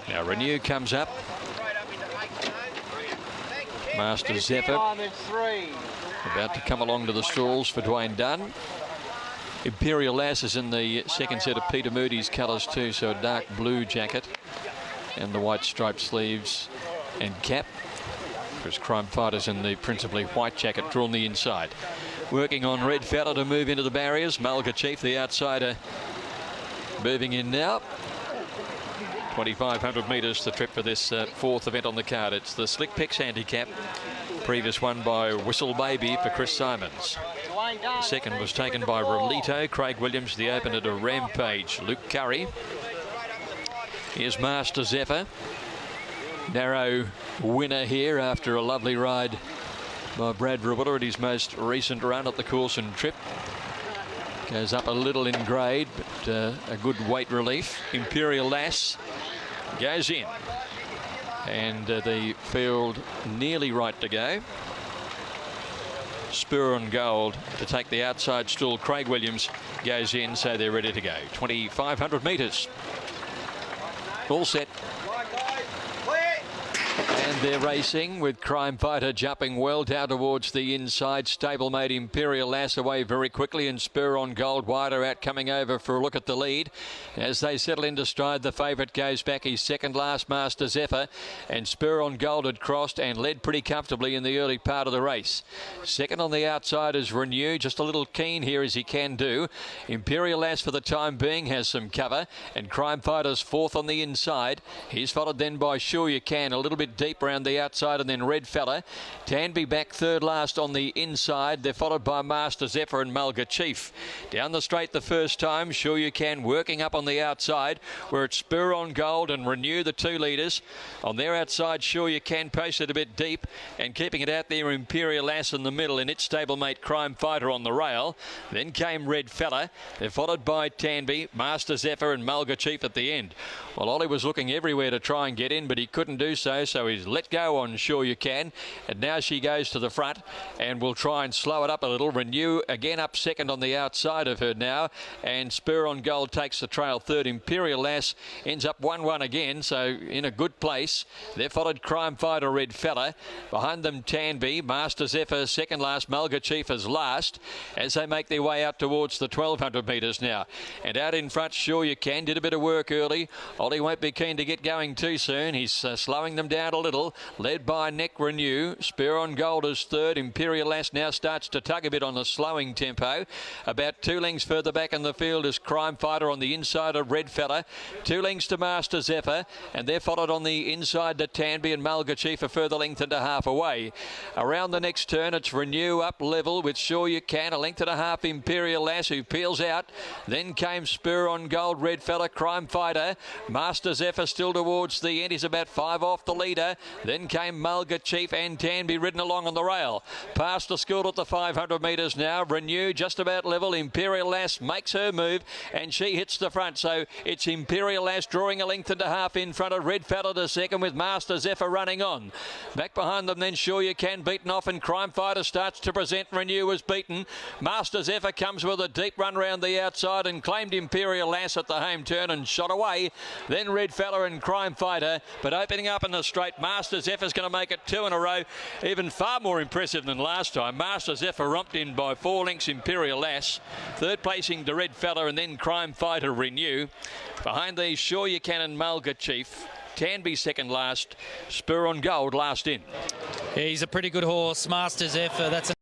Now Renew comes up. Master Zephyr about to come along to the stalls for Dwayne Dunn. Imperial Lass is in the second set of Peter Moody's colours too, so a dark blue jacket and the white striped sleeves and cap. Whereas Crime Fighter's in the principally white jacket drawn the inside. Working on Red Fella to move into the barriers. Mulga Chief, the outsider, moving in now. 2,500 metres the trip for this fourth event on the card. It's the Slick Picks handicap. Previous one by Whistle Baby for Chris Simons. The second was taken by Rolito. Craig Williams, the opener to Rampage. Luke Curry. Here's Master Zephyr. Narrow winner here after a lovely ride by Brad Rawiller at his most recent run at the course and trip. Goes up a little in grade, but a good weight relief. Imperial Lass goes in. And the field nearly right to go. Spur on Gold to take the outside stool. Craig Williams goes in, so they're ready to go. 2,500 metres. All set. And they're racing with Crime Fighter jumping well down towards the inside. Stablemate Imperial Lass away very quickly, and Spur on Gold wider out, coming over for a look at the lead. As they settle into stride, the favourite goes back. He's second last, Master Zephyr, and Spur on Gold had crossed and led pretty comfortably in the early part of the race. Second on the outside is Renew, just a little keen here as he can do. Imperial Lass for the time being has some cover, and Crime Fighter's fourth on the inside. He's followed then by Sure You Can, a little bit deep around the outside, and then Red Fella. Tanby back third last on the inside. They're followed by Master Zephyr and Mulga Chief. Down the straight the first time, Sure You Can working up on the outside, where it's Spur on Gold and Renew, the two leaders. On their outside, Sure You Can posted a bit deep, and keeping it out there, Imperial Lass in the middle, and its stablemate Crime Fighter on the rail. Then came Red Fella. They're followed by Tanby, Master Zephyr and Mulga Chief at the end. Well, Ollie was looking everywhere to try and get in, but he couldn't do so, so he's let go on Sure You Can. And now she goes to the front and will try and slow it up a little. Renew again up second on the outside of her now, and Spur on Gold takes the trail third. Imperial Lass ends up 1-1 again, so in a good place. They're followed Crime Fighter, Red Fella. Behind them Tanby, Master Zephyr second last, Mulga Chief is last, as they make their way out towards the 1,200 metres now. And out in front, Sure You Can did a bit of work early. Ollie won't be keen to get going too soon. He's slowing them down a little, led by Neck Renew. Spur on Gold is third. Imperial Lass now starts to tug a bit on a slowing tempo. About 2 lengths further back in the field is Crime Fighter on the inside of Red Fella. 2 lengths to Master Zephyr, and they're followed on the inside to Tanby and Mulga Chief a further length and a half away. Around the next turn, it's Renew up level with Sure You Can, a length and a half Imperial Lass, who peels out. Then came Spur on Gold, Red Fella, Crime Fighter. Master Zephyr still towards the end. He's about 5 off the leader. Then came Mulga Chief and Tanby ridden along on the rail. Past the school at the 500 metres now. Renew just about level. Imperial Lass makes her move, and she hits the front. So it's Imperial Lass drawing a length and a half in front of Red Fella to second, with Master Zephyr running on. Back behind them then Sure You Can beaten off, and Crime Fighter starts to present. Renew was beaten. Master Zephyr comes with a deep run round the outside and claimed Imperial Lass at the home turn and shot away. Then Red Fella and Crime Fighter, but opening up in the straight, Master Zephyr's going to make it 2 in a row. Even far more impressive than last time. Master Zephyr romped in by 4 lengths Imperial Lass. Third placing to Red Fella, and then Crime Fighter Renew. Behind these, Sure You Can and Mulga Chief. Tanby second last. Spur on Gold last in. He's a pretty good horse, Master Zephyr. That's